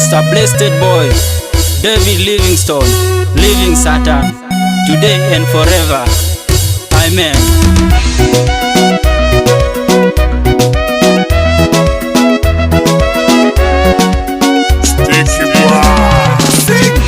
Mr. Blessed Boy, David Livingstone, Living Satan, today and forever. Amen.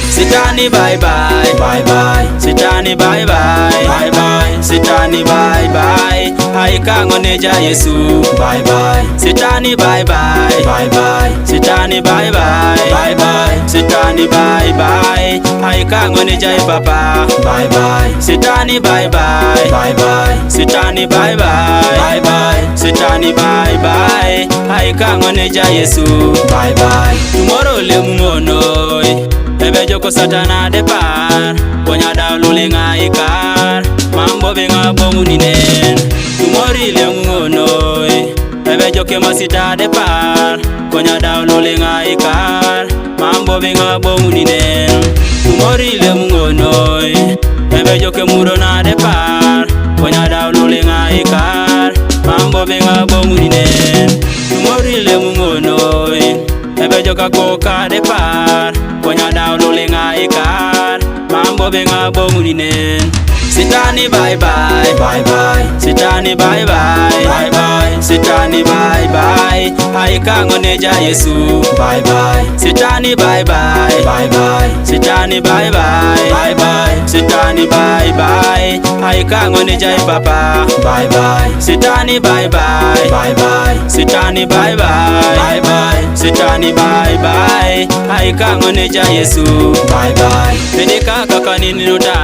Sitani bye bye, bye bye. Sitani bye bye, bye bye. Sitani bye bye. Haikangoneja Yesu, bye bye. Sitani bye bye, bye bye. Sitani bye bye, bye bye. Sitani bye bye. Haikangoneja Papa, bye bye. Sitani bye bye, bye bye. Sitani bye bye, bye bye. Sitani bye bye. Haikangoneja Yesu, bye bye. Tomorrow le mumonoi. Ebe joko satana depar, konya daulule ngaikar, mambo benga bongu ninen. Tumori le ngonoi, ebe joke masita depar, konya daulule ngaikar, mambo benga bongu ninen. Tumori le ngonoi, ebe joke murona depar, konya daulule ngaikar, mambo benga bongu ninen. Tumori le ngonoi, ebe joka koka depar, konya daulule ngaikar, mambo benga bonguninen. Sitani bye bye, bye bye. Sitani bye bye, bye bye. Sitani bye bye. Haikangoneja Yesu, bye bye. Sitani bye bye, bye bye. Sitani bye bye, bye bye. Sitani bye bye. Haikangoneja Papa, bye bye. Sitani bye bye, bye bye. Sitani bye bye, bye bye. Sitani bye bye. Haikangoneja Yesu, bye bye. Pedeka kakanini nuta,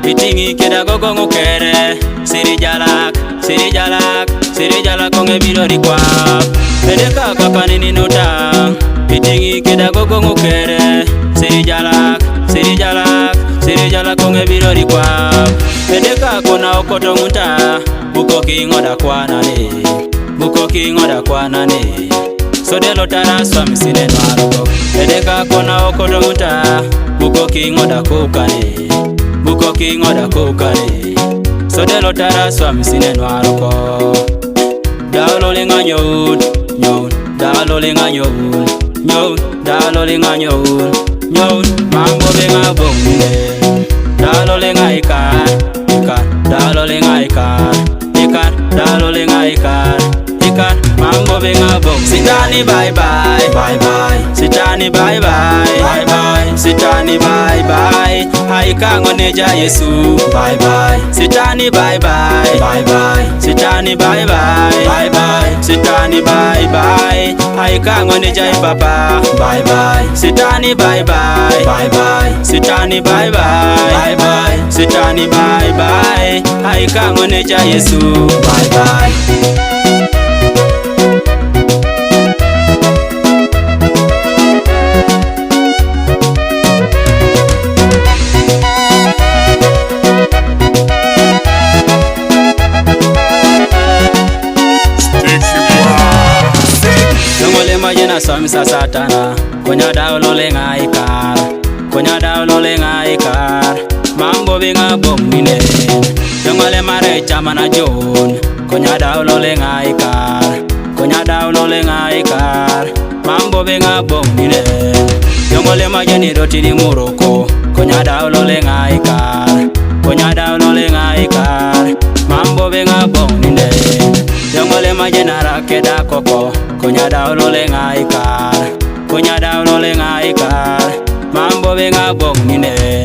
itingi keda gogo ngukere. Siri jalak, siri jalak, siri jalak konge bilori kwa. Pedeka kakanini nuta, itingi keda gogo ngukere. Siri jalak, siri jalak, siri jalak konge bilori kwa. Pedeka kona okoto nguta, buko kingoda kwa nane, buko kingoda kwa nane. Sodelo tara swami sine nwaroko. Edeka kona okoto nguta, buko kingoda kukane, buko kingoda kukane. Sodelo tara swami sine nwaroko. Dalo linga nyoun, nyoun. Dalo linga nyoun, nyoun. Dalo linga nyoun, nyoun. Mambo benga bongune. Dalo linga ikar, ikar. Dalo linga ikar, ikar. Dalo linga ikar, ikar. Mambo benga bong. Sitani bye bye, bye bye. Sitani bye bye, bye bye. Sitani bye bye. Haikangoneja Yesu, bye bye. Sitani bye bye, bye bye. Sitani bye bye, bye bye. Sitani bye bye. Haikangoneja Papa, bye bye. Sitani bye bye, bye bye. Sitani bye bye, bye bye. Sitani bye bye. Haikangoneja Yesu, bye bye. Majena samisa satana, konya daulule ngaikar, konya daulule ngaikar, mambo benga bongine. Jongole mare chamana jon, konya daulule ngaikar, konya daulule ngaikar, mambo benga bongine. Jongole majeni rotini muroko, konya daulule ngaikar, konya daulule ngaikar, mambo benga bongine. Jongole majena rakeda koko, konya daulule ngaikar, konya daulule ngaikar, mambo benga bongine.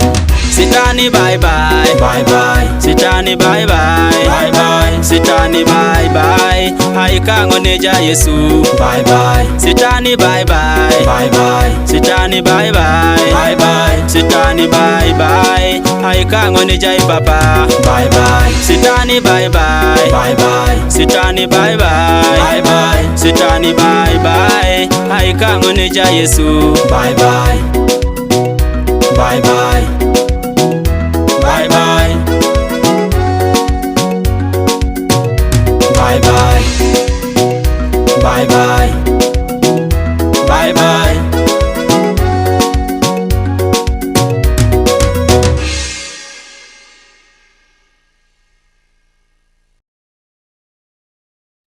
Sitani bye bye, bye bye. Sitani bye bye, bye bye. Sitani bye bye. Haikangoneja Yesu, bye bye. Sitani bye bye, bye bye. Sitani bye bye, bye bye. Sitani bye bye. Haikangoneja Papa, bye bye. Sitani bye bye, bye bye. Sitani bye bye, bye bye. Sitani bye bye. Haikangoneja Yesu, bye bye. Bye bye. Bye bye. Bye bye. Bye bye.